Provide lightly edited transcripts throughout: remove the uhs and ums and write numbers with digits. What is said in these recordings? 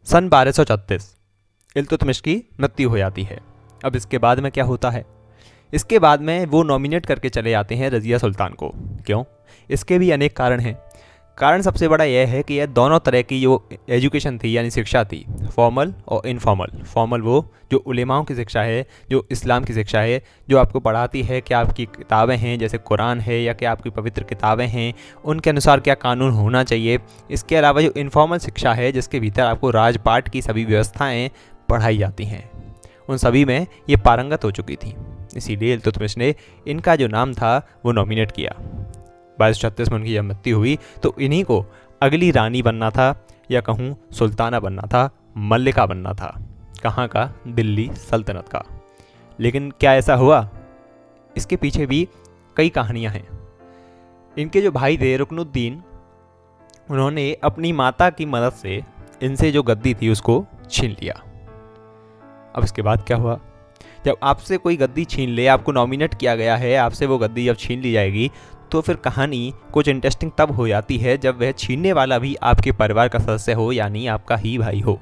सन 1236 इल्तुतमिश की मृत्यु हो जाती है। अब इसके बाद में क्या होता है? इसके बाद में वो नॉमिनेट करके चले जाते हैं रज़िया सुल्तान को। क्यों? इसके भी अनेक कारण हैं। कारण सबसे बड़ा यह है कि यह दोनों तरह की जो एजुकेशन थी यानी शिक्षा थी, फॉर्मल और इनफॉर्मल। फॉर्मल वो जो उलेमाओं की शिक्षा है, जो इस्लाम की शिक्षा है, जो आपको पढ़ाती है कि आपकी किताबें हैं जैसे कुरान है या कि आपकी पवित्र किताबें हैं, उनके अनुसार क्या कानून होना चाहिए। इसके अलावा जो इनफॉर्मल शिक्षा है जिसके भीतर आपको राजपाट की सभी व्यवस्थाएँ पढ़ाई जाती हैं, उन सभी में ये पारंगत हो चुकी थी। इसीलिए इल्तुतमिश ने इनका जो नाम था वो नॉमिनेट किया। 1236 में उनकी जब मृत्यु हुई तो इन्हीं को अगली रानी बनना था, या कहूँ सुल्ताना बनना था, मल्लिका बनना था। कहाँ का? दिल्ली सल्तनत का। लेकिन क्या ऐसा हुआ? इसके पीछे भी कई कहानियाँ हैं। इनके जो भाई थे रुकनुद्दीन, उन्होंने अपनी माता की मदद से इनसे जो गद्दी थी उसको छीन लिया। अब इसके बाद क्या हुआ? जब आपसे कोई गद्दी छीन ले, आपको नॉमिनेट किया गया है, आपसे वो गद्दी जब छीन ली जाएगी तो फिर कहानी कुछ इंटरेस्टिंग तब हो जाती है जब वह छीनने वाला भी आपके परिवार का सदस्य हो, यानी आपका ही भाई हो।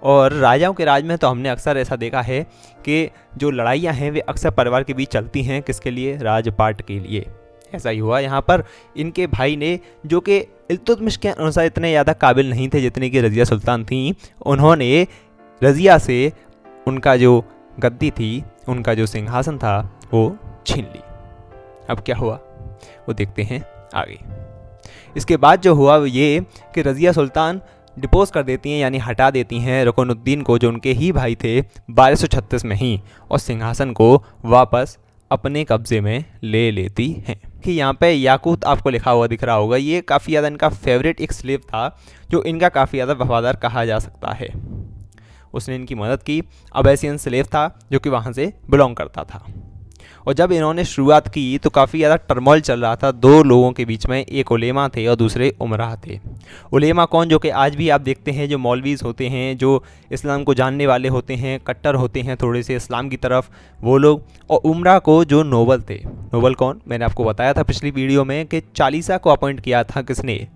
और राजाओं के राज में तो हमने अक्सर ऐसा देखा है कि जो लड़ाइयाँ हैं वे अक्सर परिवार के बीच चलती हैं। किसके लिए? राजपाट के लिए। ऐसा ही हुआ यहाँ पर। इनके भाई ने, जो कि इल्तुतमिश के अनुसार इतने ज़्यादा काबिल नहीं थे जितने की रज़िया सुल्तान थी, उन्होंने रज़िया से उनका जो गद्दी थी, उनका जो सिंहासन था वो छीन ली। अब क्या हुआ वो देखते हैं आगे। इसके बाद जो हुआ वो ये कि रज़िया सुल्तान डिपोज कर देती हैं, यानी हटा देती हैं रुकनुद्दीन को, जो उनके ही भाई थे, 1236 में ही, और सिंहासन को वापस अपने कब्जे में ले लेती हैं। कि यहाँ पे याकूत आपको लिखा हुआ दिख रहा होगा, ये काफ़ी ज़्यादा इनका फेवरेट एक स्लेव था जो इनका काफ़ी ज़्यादा वफादार कहा जा सकता है। उसने इनकी मदद की। अबैसियन स्लेव था जो कि वहाँ से बिलोंग करता था। और जब इन्होंने शुरुआत की तो काफ़ी ज़्यादा टर्मोइल चल रहा था दो लोगों के बीच में। एक उलेमा थे और दूसरे उमराह थे। उलेमा कौन? जो कि आज भी आप देखते हैं जो मौलवीज़ होते हैं, जो इस्लाम को जानने वाले होते हैं, कट्टर होते हैं थोड़े से इस्लाम की तरफ, वो लोग। और उमराह को जो नोबल थे। नोबल कौन? मैंने आपको बताया था पिछली वीडियो में कि चालीसा को अपॉइंट किया था किसने?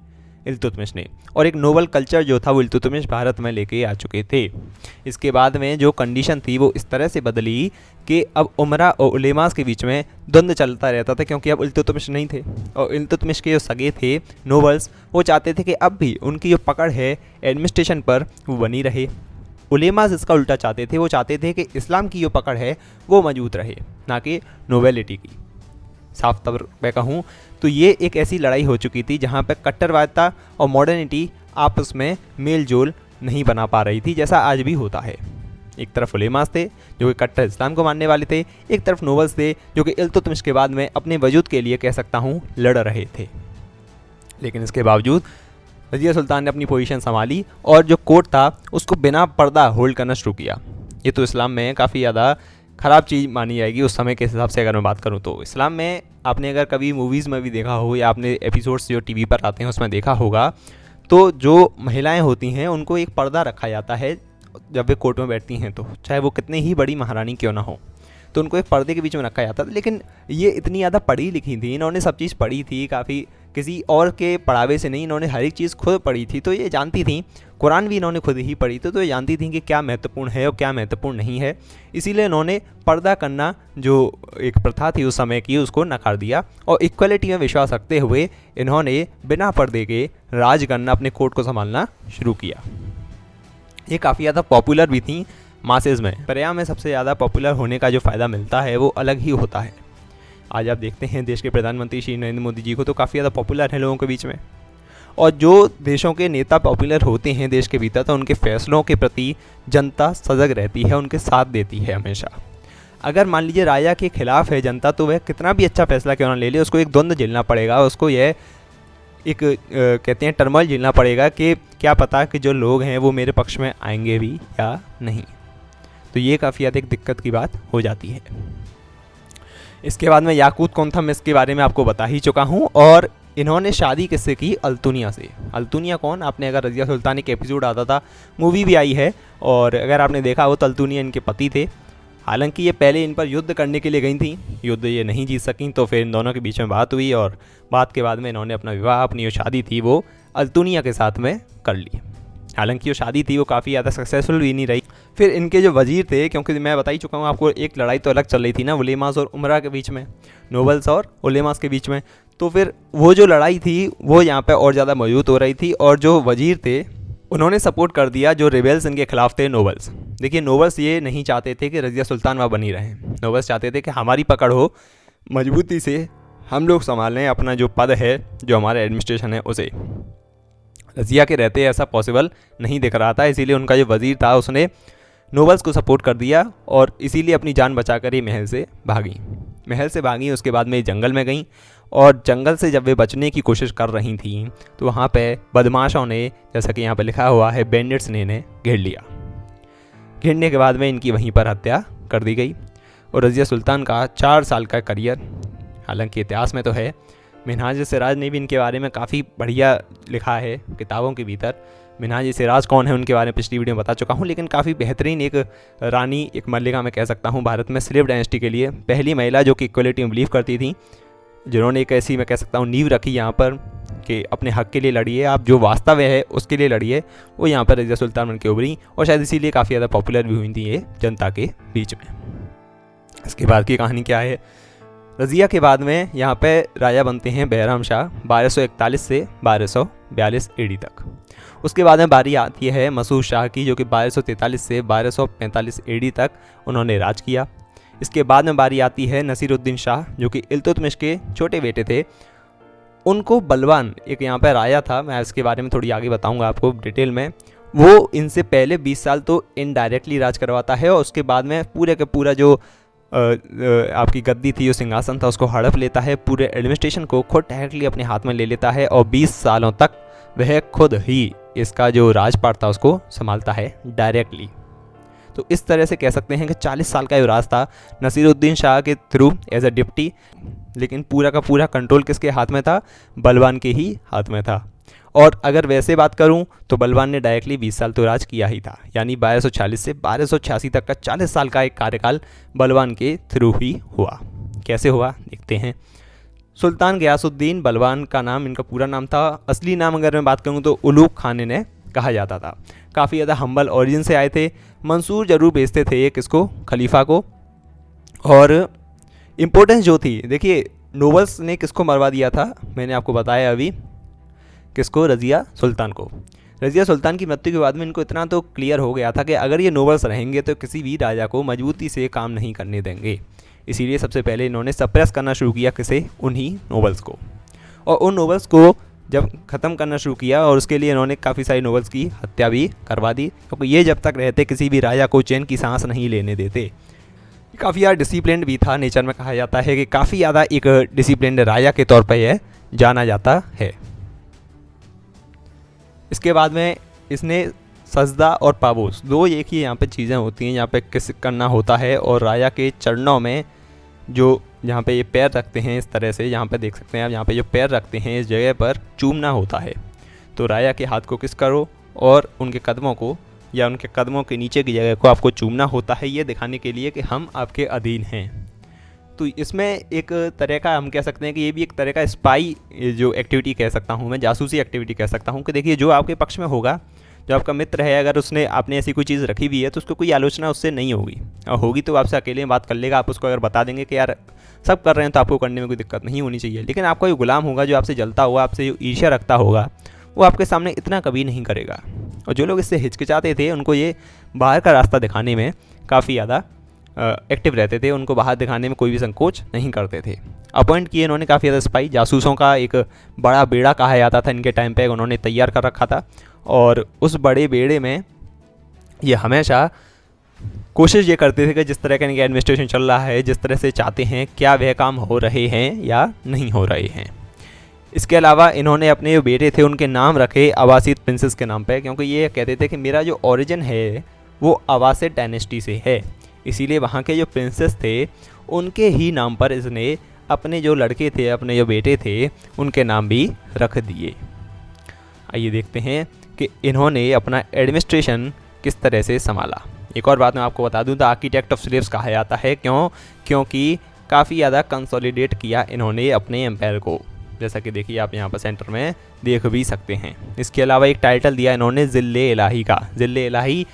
इल्तुतमिश ने। और एक नोबल कल्चर जो था वो इल्तुतमिश भारत में लेके आ चुके थे। इसके बाद में जो कंडीशन थी वो इस तरह से बदली कि अब उमरा और उलेमास के बीच में द्वंद्व चलता रहता था, क्योंकि अब इल्तुतमिश नहीं थे। और इल्तुतमिश के जो सगे थे नोबल्स, वो चाहते थे कि अब भी उनकी जो पकड़ है एडमिनिस्ट्रेशन पर वो बनी रहे। उलेमास इसका उल्टा चाहते थे, वो चाहते थे कि इस्लाम की जो पकड़ है वो मौजूद रहे, ना कि नोवेलिटी की। साफ तौर पे कहूँ तो ये एक ऐसी लड़ाई हो चुकी थी जहाँ पे कट्टरवादिता और मॉडर्निटी आपस में मेल जोल नहीं बना पा रही थी, जैसा आज भी होता है। एक तरफ उलेमास थे जो कि कट्टर इस्लाम को मानने वाले थे, एक तरफ नोबल्स थे जो कि इल्तुतमिश के बाद में अपने वजूद के लिए कह सकता हूँ लड़ रहे थे। लेकिन इसके बावजूद रज़िया सुल्तान ने अपनी पोजीशन संभाली और जो कोर्ट था उसको बिना पर्दा होल्ड करना शुरू किया। ये तो इस्लाम में काफ़ी ज़्यादा ख़राब चीज़ मानी जाएगी उस समय के हिसाब से। अगर मैं बात करूँ तो इस्लाम में आपने अगर कभी मूवीज़ में भी देखा हो या आपने एपिसोड्स जो टीवी पर आते हैं उसमें देखा होगा, तो जो महिलाएं होती हैं उनको एक पर्दा रखा जाता है जब वे कोर्ट में बैठती हैं, तो चाहे वो कितनी ही बड़ी महारानी क्यों ना हो, तो उनको एक पर्दे के बीच में रखा जाता था। लेकिन ये इतनी ज़्यादा पढ़ी लिखी थी, इन्होंने सब चीज़ पढ़ी थी, काफ़ी किसी और के पढ़ावे से नहीं, इन्होंने हर एक चीज़ खुद पढ़ी थी। तो ये जानती थी, कुरान भी इन्होंने खुद ही पढ़ी थी, तो ये जानती थी कि क्या महत्वपूर्ण है और क्या महत्वपूर्ण नहीं है। इसीलिए इन्होंने पर्दा करना जो एक प्रथा थी उस समय की उसको नकार दिया और इक्वलिटी में विश्वास रखते हुए इन्होंने बिना पर्दे के राज करना, अपने कोर्ट को संभालना शुरू किया। ये काफ़ी ज़्यादा पॉपुलर भी थी मासेज में। पर्या में सबसे ज़्यादा पॉपुलर होने का जो फ़ायदा मिलता है वो अलग ही होता है। आज आप देखते हैं देश के प्रधानमंत्री श्री नरेंद्र मोदी जी को तो काफ़ी ज़्यादा पॉपुलर है लोगों के बीच में। और जो देशों के नेता पॉपुलर होते हैं देश के भीतर, तो उनके फैसलों के प्रति जनता सजग रहती है, उनके साथ देती है हमेशा। अगर मान लीजिए राजा के खिलाफ है जनता, तो वह कितना भी अच्छा फैसला क्यों ना ले ले, उसको एक द्वंद्व झेलना पड़ेगा, उसको यह एक कहते हैं टर्मोइल झेलना पड़ेगा कि क्या पता कि जो लोग हैं वो मेरे पक्ष में आएंगे भी या नहीं। तो ये काफ़ी ज़्यादा एक दिक्कत की बात हो जाती है। इसके बाद में याकूत कौन था, मैं इसके बारे में आपको बता ही चुका हूँ। और इन्होंने शादी किससे की? अल्तुनिया से। अल्तुनिया कौन? आपने अगर रज़िया सुल्तान एक एपिसोड आता था, मूवी भी आई है, और अगर आपने देखा हो तो अल्तुनिया इनके पति थे। हालांकि ये पहले इन पर युद्ध करने के लिए गई थी, युद्ध ये नहीं जीत सकें, तो फिर इन दोनों के बीच में बात हुई और बात के बाद में इन्होंने अपना विवाह, अपनी जो शादी थी वो अल्तुनिया के साथ में कर ली। हालांकि जो शादी थी वो काफ़ी ज़्यादा सक्सेसफुल भी नहीं रही। फिर इनके जो वजीर थे, क्योंकि मैं बता ही चुका हूँ आपको, एक लड़ाई तो अलग चल रही थी ना उलेमास और उमरा के बीच में, नोबल्स और उलेमास के बीच में, तो फिर वो जो लड़ाई थी वो यहाँ पे और ज़्यादा मजबूत हो रही थी और जो वजीर थे उन्होंने सपोर्ट कर दिया जो रिबेल्स इनके खिलाफ थे, नोबल्स। देखिए नोबल्स ये नहीं चाहते थे कि रज़िया सुल्तान वहाँ बनी रहें, नोबल्स चाहते थे कि हमारी पकड़ हो, मजबूती से हम लोग संभालें अपना जो पद है, जो हमारा एडमिनिस्ट्रेशन है उसे। रज़िया के रहते ऐसा पॉसिबल नहीं दिख रहा था, इसीलिए उनका जो वज़ीर था उसने नोबल्स को सपोर्ट कर दिया और इसीलिए अपनी जान बचाकर ये महल से भागी। उसके बाद में जंगल में गई और जंगल से जब वे बचने की कोशिश कर रही थी तो वहाँ पे बदमाशों ने, जैसा कि यहाँ पे लिखा हुआ है, बैंडिट्स ने इन्हें घेर लिया। घेरने के बाद में इनकी वहीं पर हत्या कर दी गई और रज़िया सुल्तान का 4 साल का करियर, हालांकि इतिहास में तो है, मिन्हाज-ए-सिराज ने भी इनके बारे में काफ़ी बढ़िया लिखा है किताबों के भीतर। मिन्हाज-ए-सिराज कौन है उनके बारे में पिछली वीडियो में बता चुका हूँ, लेकिन काफ़ी बेहतरीन एक रानी, एक मल्लिका मैं कह सकता हूँ, भारत में स्लेव डायनेस्टी के लिए पहली महिला जो कि इक्वलिटी में बिलीव करती थी, जिन्होंने एक ऐसी मैं कह सकता हूँ नींव रखी यहाँ पर कि अपने हक के लिए लड़िए, आप जो वास्तव है उसके लिए लड़िए। वो यहाँ पर रज़िया सुल्तान बन के उभरी और शायद इसीलिए काफ़ी ज़्यादा पॉपुलर भी हुई थी ये जनता के बीच में। इसके बाद की कहानी क्या है, रज़िया के बाद में यहाँ पे राजा बनते हैं बैराम शाह 1241 से 1242 एडी तक। उसके बाद में बारी आती है मसूद शाह की, जो कि 1243 से 1245 एडी तक उन्होंने राज किया। इसके बाद में बारी आती है नसीरुद्दीन शाह, जो कि इल्तुतमिश के छोटे बेटे थे। उनको बलवान एक यहाँ पर राजा था, मैं इसके बारे में थोड़ी आगे बताऊँगा आपको डिटेल में। वो इनसे पहले 20 साल तो इनडायरेक्टली राज करवाता है और उसके बाद में पूरे का पूरा जो आपकी गद्दी थी, जो सिंहासन था, उसको हड़प लेता है, पूरे एडमिनिस्ट्रेशन को खुद डायरेक्टली अपने हाथ में ले लेता है और 20 सालों तक वह खुद ही इसका जो राजपाट था उसको संभालता है डायरेक्टली। तो इस तरह से कह सकते हैं कि 40 साल का जो राज था नसीरुद्दीन शाह के थ्रू एज अ डिप्टी, लेकिन पूरा का पूरा कंट्रोल किसके हाथ में था, बलवान के ही हाथ में था। और अगर वैसे बात करूं तो बलवान ने डायरेक्टली 20 साल तो राज किया ही था, यानी 1240 से 1286 तक का 40 साल का एक कार्यकाल बलवान के थ्रू ही हुआ। कैसे हुआ देखते हैं। सुल्तान गयासुद्दीन बलवान का नाम, इनका पूरा नाम था, असली नाम अगर मैं बात करूं तो उलूग खान इन्हें कहा जाता था। काफ़ी ज़्यादा हम्बल ओरिजिन से आए थे, मंसूर जरूर भेजते थे किसको, खलीफा को। और इम्पोर्टेंस जो थी, देखिए नोबल्स ने किसको मरवा दिया था, मैंने आपको बताया अभी, किसको, रज़िया सुल्तान को। रज़िया सुल्तान की मृत्यु के बाद में इनको इतना तो क्लियर हो गया था कि अगर ये नोबल्स रहेंगे तो किसी भी राजा को मजबूती से काम नहीं करने देंगे। इसीलिए सबसे पहले इन्होंने सप्रेस करना शुरू किया किसे, उन्हीं नोबल्स को। और उन नोबल्स को जब ख़त्म करना शुरू किया और उसके लिए इन्होंने काफ़ी सारी नोबल्स की हत्या भी करवा दी, क्योंकि ये जब तक रहते किसी भी राजा को चैन की सांस नहीं लेने देते। काफ़ी ज़्यादा डिसिप्लिन्ड भी था नेचर में, कहा जाता है कि काफ़ी ज़्यादा एक डिसिप्लिन्ड राजा के तौर पर यह जाना जाता है। इसके बाद में इसने सजदा और पाबोस, दो एक ही यहाँ पे चीज़ें होती हैं, यहाँ पे किस करना होता है और राजा के चरणों में जो यहाँ पे ये पैर रखते हैं, इस तरह से यहाँ पे देख सकते हैं आप, यहाँ पे जो पैर रखते हैं इस जगह पर चूमना होता है। तो राजा के हाथ को किस करो और उनके कदमों को या उनके कदमों के नीचे की जगह को आपको चूमना होता है, ये दिखाने के लिए कि हम आपके अधीन हैं। तो इसमें एक तरह का हम कह सकते हैं कि ये भी एक तरह का स्पाई जो एक्टिविटी कह सकता हूँ मैं, जासूसी एक्टिविटी कह सकता हूँ कि देखिए जो आपके पक्ष में होगा, जो आपका मित्र है, अगर उसने आपने ऐसी कोई चीज़ रखी हुई है तो उसको कोई आलोचना उससे नहीं होगी, और होगी तो आपसे अकेले में बात कर लेगा। आप उसको अगर बता देंगे कि यार सब कर रहे हैं तो आपको करने में कोई दिक्कत नहीं होनी चाहिए, लेकिन आपका जो गुलाम होगा, जो आपसे जलता हुआ, आपसे जो ईर्ष्या रखता होगा, वो आपके सामने इतना कभी नहीं करेगा। और जो लोग इससे हिचकिचाते थे उनको ये बाहर का रास्ता दिखाने में काफ़ी ज़्यादा एक्टिव रहते थे, उनको बाहर दिखाने में कोई भी संकोच नहीं करते थे। अपॉइंट किए इन्होंने काफ़ी ज़्यादा स्पाई, जासूसों का एक बड़ा बेड़ा कहा जाता था इनके टाइम पे, उन्होंने तैयार कर रखा था। और उस बड़े बेड़े में ये हमेशा कोशिश ये करते थे कि जिस तरह का इनका एडमिनिस्ट्रेशन चल रहा है, जिस तरह से चाहते हैं, क्या वह काम हो रहे हैं या नहीं हो रहे हैं। इसके अलावा इन्होंने अपने जो बेटे थे उनके नाम रखे अब्बासिद प्रिंसेस के नाम पे, क्योंकि ये कहते थे कि मेरा जो ओरिजिन है वो अब्बासिद डायनेस्टी से है, इसीलिए वहाँ के जो प्रिंसेस थे उनके ही नाम पर इसने अपने जो लड़के थे, अपने जो बेटे थे, उनके नाम भी रख दिए। आइए देखते हैं कि इन्होंने अपना एडमिनिस्ट्रेशन किस तरह से संभाला। एक और बात मैं आपको बता दूं, द आर्किटेक्ट ऑफ स्लेव्स कहा जाता है, क्योंकि काफ़ी ज़्यादा कंसोलिडेट किया इन्होंने अपने एम्पायर को। जैसा कि देखिए आप यहाँ पर सेंटर में देख भी सकते हैं। इसके अलावा एक टाइटल दिया इन्होंने ज़िल्ले इलाही का। ज़िल्ले इलाही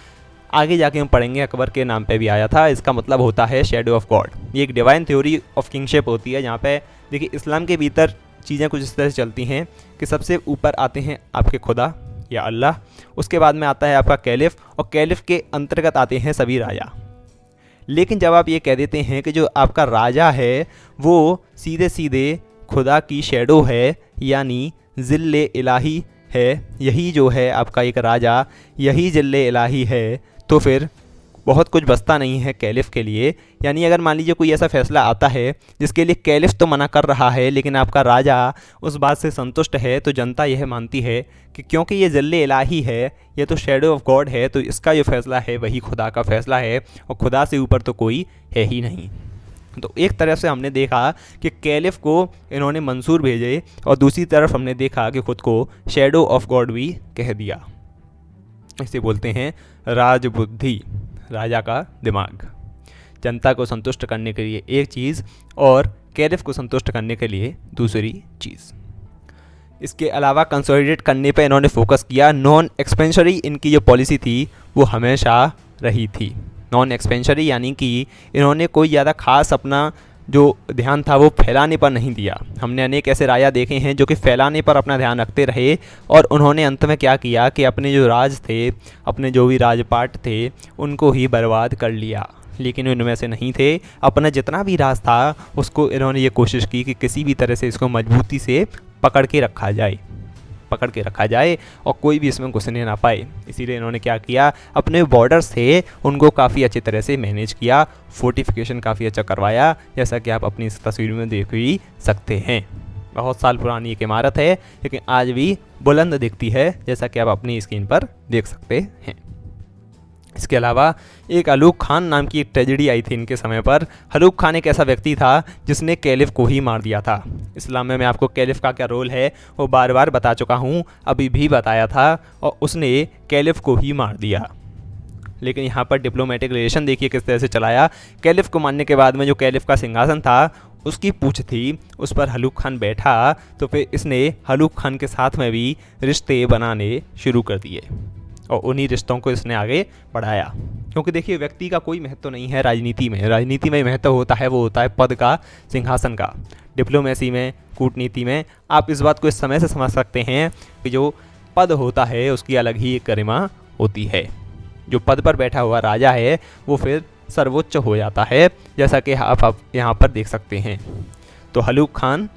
आगे जाके हम पढ़ेंगे, अकबर के नाम पे भी आया था। इसका मतलब होता है शेडो ऑफ गॉड। ये एक डिवाइन थ्योरी ऑफ किंगशिप होती है, जहाँ पे देखिए इस्लाम के भीतर चीज़ें कुछ इस तरह से चलती हैं कि सबसे ऊपर आते हैं आपके खुदा या अल्लाह, उसके बाद में आता है आपका कैलिफ, और कैलिफ के अंतर्गत आते हैं सभी राजा। लेकिन जब आप ये कह देते हैं कि जो आपका राजा है वो सीधे सीधे खुदा की शेडो है, यानी ज़िल्ले इलाही है, यही जो है आपका एक राजा, यही ज़िल्ले इलाही है, तो फिर बहुत कुछ बचता नहीं है कैलिफ के लिए। यानी अगर मान लीजिए कोई ऐसा फैसला आता है जिसके लिए कैलिफ तो मना कर रहा है, लेकिन आपका राजा उस बात से संतुष्ट है, तो जनता यह मानती है कि क्योंकि ये ज़िल्ले इलाही है, ये तो शेडो ऑफ गॉड है, तो इसका जो फैसला है वही खुदा का फैसला है, और खुदा से ऊपर तो कोई है ही नहीं। तो एक तरफ से हमने देखा कि कैलिफ को इन्होंने मंसूर भेजे, और दूसरी तरफ हमने देखा कि खुद को शेडो ऑफ गॉड भी कह दिया। इसे बोलते हैं राजबुद्धि, राजा का दिमाग। जनता को संतुष्ट करने के लिए एक चीज़ और कैलिफ को संतुष्ट करने के लिए दूसरी चीज़। इसके अलावा कंसोलिडेट करने पर इन्होंने फोकस किया। नॉन एक्सपेंशरी इनकी जो पॉलिसी थी वो हमेशा रही थी। नॉन एक्सपेंशरी यानी कि इन्होंने कोई ज़्यादा खास अपना जो ध्यान था वो फैलाने पर नहीं दिया। हमने अनेक ऐसे राजा देखे हैं जो कि फैलाने पर अपना ध्यान रखते रहे, और उन्होंने अंत में क्या किया कि अपने जो राज थे, अपने जो भी राजपाट थे, उनको ही बर्बाद कर लिया। लेकिन उनमें से नहीं थे। अपना जितना भी राज था उसको इन्होंने ये कोशिश की कि किसी भी तरह से इसको मजबूती से पकड़ के रखा जाए और कोई भी इसमें घुसने ना पाए। इसीलिए इन्होंने क्या किया, अपने बॉर्डर्स थे उनको काफ़ी अच्छी तरह से मैनेज किया, फोर्टिफिकेशन काफ़ी अच्छा करवाया, जैसा कि आप अपनी इस तस्वीर में देख ही सकते हैं। बहुत साल पुरानी एक इमारत है, लेकिन आज भी बुलंद दिखती है, जैसा कि आप अपनी स्क्रीन पर देख सकते हैं। इसके अलावा एक हलूक खान नाम की एक ट्रेजेडी आई थी इनके समय पर। हलूक खान एक ऐसा व्यक्ति था जिसने कैलिफ को ही मार दिया था। इस्लाम में मैं आपको कैलिफ का क्या रोल है वो बार बार बता चुका हूँ, अभी भी बताया था, और उसने कैलिफ को ही मार दिया। लेकिन यहाँ पर डिप्लोमेटिक रिलेशन देखिए किस तरह से चलाया। कैलिफ को मारने के बाद में जो कैलिफ का सिंहासन था उसकी पूंछ थी, उस पर हलूक खान बैठा, तो फिर इसने हलूक खान के साथ में भी रिश्ते बनाने शुरू कर दिए, और उन्हीं रिश्तों को इसने आगे बढ़ाया। क्योंकि देखिए व्यक्ति का कोई महत्व नहीं है राजनीति में महत्व होता है वो होता है पद का, सिंहासन का। डिप्लोमेसी में, कूटनीति में आप इस बात को इस समय से समझ सकते हैं कि जो पद होता है उसकी अलग ही एक गरिमा होती है। जो पद पर बैठा हुआ राजा है वो फिर सर्वोच्च हो जाता है, जैसा कि आप यहाँ पर देख सकते हैं। तो हलूक खान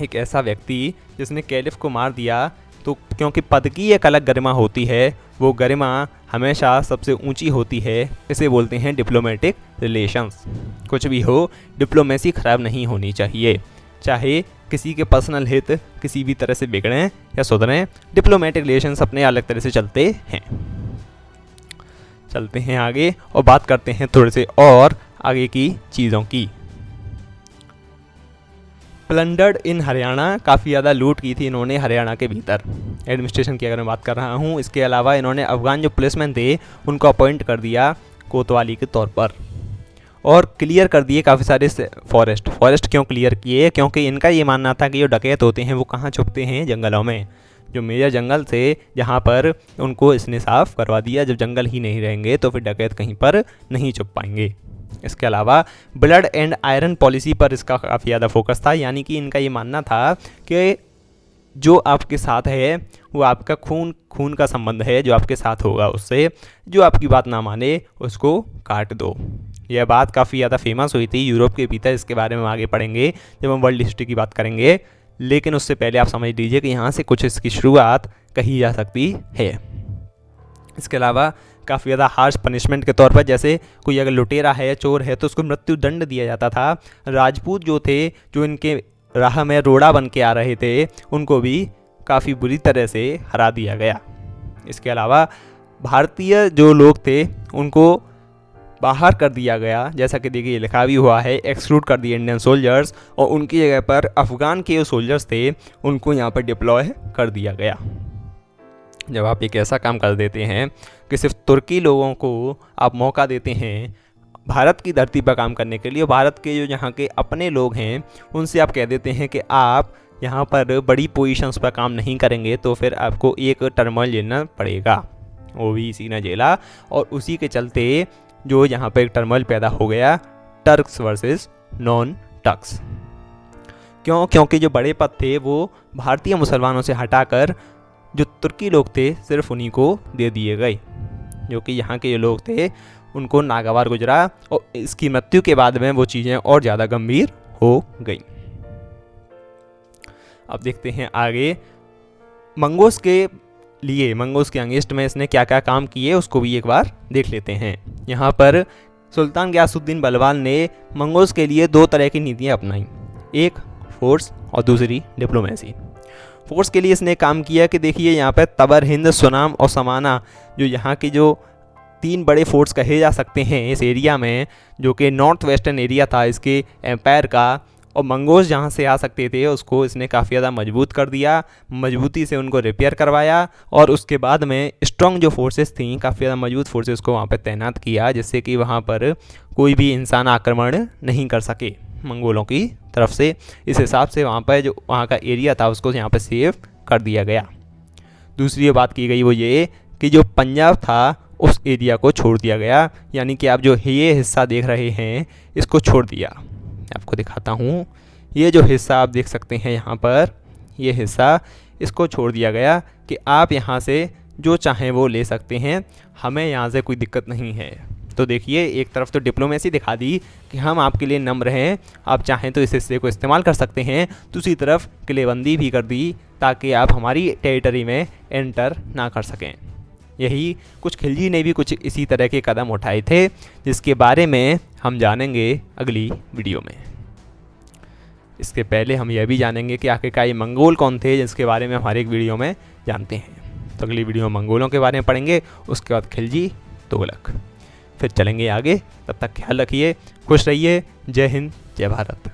एक ऐसा व्यक्ति जिसने कैलिफ को मार दिया, तो क्योंकि पद की एक अलग गरिमा होती है, वो गरिमा हमेशा सबसे ऊंची होती है। इसे बोलते हैं डिप्लोमेटिक रिलेशंस। कुछ भी हो, डिप्लोमेसी ख़राब नहीं होनी चाहिए, चाहे किसी के पर्सनल हित किसी भी तरह से बिगड़ें या सुधरें, डिप्लोमेटिक रिलेशंस अपने अलग तरह से चलते हैं। चलते हैं आगे और बात करते हैं थोड़े से और आगे की चीज़ों की। प्लंडर्ड इन हरियाणा, काफ़ी ज़्यादा लूट की थी इन्होंने हरियाणा के भीतर। एडमिनिस्ट्रेशन की अगर मैं बात कर रहा हूँ, इसके अलावा इन्होंने अफगान जो पुलिसमैन थे उनको अपॉइंट कर दिया कोतवाली के तौर पर, और क्लियर कर दिए काफ़ी सारे फॉरेस्ट क्यों क्लियर किए, क्योंकि इनका ये मानना था कि जो डकैत होते हैं वो कहाँ छुपते हैं, जंगलों में। जो मेजर जंगल थे जहाँ पर, उनको इसने साफ़ करवा दिया। जब जंगल ही नहीं रहेंगे तो फिर डकैत कहीं पर नहीं छुप पाएंगे। इसके अलावा ब्लड एंड आयरन पॉलिसी पर इसका काफ़ी ज़्यादा फोकस था, यानी कि इनका ये मानना था कि जो आपके साथ है वो आपका खून का संबंध है, जो आपके साथ होगा उससे, जो आपकी बात ना माने उसको काट दो। यह बात काफ़ी ज़्यादा फेमस हुई थी यूरोप के भीतर। इसके बारे में आगे पढ़ेंगे जब हम वर्ल्ड हिस्ट्री की बात करेंगे, लेकिन उससे पहले आप समझ लीजिए कि यहाँ से कुछ इसकी शुरुआत कही जा सकती है। इसके अलावा काफ़ी ज़्यादा हार्श पनिशमेंट के तौर पर, जैसे कोई अगर लुटेरा है, चोर है, तो उसको मृत्यु दंड दिया जाता था। राजपूत जो थे, जो इनके राह में रोड़ा बन के आ रहे थे, उनको भी काफ़ी बुरी तरह से हरा दिया गया। इसके अलावा भारतीय जो लोग थे उनको बाहर कर दिया गया, जैसा कि देखिए लिखा भी हुआ है, एक्सक्लूड कर दिए इंडियन सोल्जर्स, और उनकी जगह पर अफ़गान के जो सोल्जर्स थे उनको यहाँ पर डिप्लॉय कर दिया गया। जब आप एक ऐसा काम कर देते हैं कि सिर्फ तुर्की लोगों को आप मौका देते हैं भारत की धरती पर काम करने के लिए, भारत के जो यहाँ के अपने लोग हैं उनसे आप कह देते हैं कि आप यहाँ पर बड़ी पोजीशंस पर काम नहीं करेंगे तो फिर आपको एक टर्मोइल झेलना पड़ेगा, वो भी इसी ने झेला। और उसी के चलते जो यहाँ पर एक टर्मोइल पैदा हो गया, टर्क्स वर्सेस नॉन टर्क्स। क्यों? क्योंकि जो बड़े पद थे वो भारतीय मुसलमानों से हटाकर जो तुर्की लोग थे सिर्फ उन्हीं को दे दिए गए, जो कि यहाँ के जो लोग थे उनको नागवार गुजरा और इसकी मृत्यु के बाद में वो चीज़ें और ज़्यादा गंभीर हो गई। अब देखते हैं आगे मंगोस के लिए, मंगोस के अगेंस्ट में इसने क्या क्या काम किए उसको भी एक बार देख लेते हैं। यहाँ पर सुल्तान गियासुद्दीन बलबान ने मंगोस के लिए दो तरह की नीतियाँ अपनाई, एक फोर्स और दूसरी डिप्लोमेसी। फोर्स के लिए इसने काम किया कि देखिए यहाँ पर तबर, हिंद, सुनाम और समाना जो यहाँ के जो 3 बड़े फोर्ट्स कहे जा सकते हैं इस एरिया में, जो कि नॉर्थ वेस्टर्न एरिया था इसके एम्पायर का, और मंगोस जहाँ से आ सकते थे उसको इसने काफ़ी ज़्यादा मजबूत कर दिया, मजबूती से उनको रिपेयर करवाया और उसके बाद में स्ट्रॉन्ग जो फोर्सेस थी, काफ़ी ज़्यादा मजबूत फोर्सेस को वहाँ पर तैनात किया, जिससे कि वहाँ पर कोई भी इंसान आक्रमण नहीं कर सके मंगोलों की तरफ से। इस हिसाब से वहाँ पर जो वहाँ का एरिया था उसको यहाँ पर सेव कर दिया गया। दूसरी बात की गई वो ये कि जो पंजाब था उस एरिया को छोड़ दिया गया, यानी कि आप जो ये हिस्सा देख रहे हैं इसको छोड़ दिया। आपको दिखाता हूँ, ये जो हिस्सा आप देख सकते हैं यहाँ पर, ये हिस्सा इसको छोड़ दिया गया कि आप यहाँ से जो चाहें वो ले सकते हैं, हमें यहाँ से कोई दिक्कत नहीं है। तो देखिए एक तरफ तो डिप्लोमेसी दिखा दी कि हम आपके लिए नम्र हैं, आप चाहें तो इस हिस्से को इस्तेमाल कर सकते हैं, दूसरी तरफ किलेबंदी भी कर दी ताकि आप हमारी टेरिटरी में एंटर ना कर सकें। यही कुछ खिलजी ने भी कुछ इसी तरह के कदम उठाए थे, जिसके बारे में हम जानेंगे अगली वीडियो में। इसके पहले हम यह भी जानेंगे कि आखिरकार ये मंगोल कौन थे, जिसके बारे में हमारे एक वीडियो में जानते हैं। तो अगली वीडियो में मंगोलों के बारे में पढ़ेंगे, उसके बाद खिलजी, तुगलक, फिर चलेंगे आगे। तब तक ख्याल रखिए, खुश रहिए। जय हिंद, जय भारत।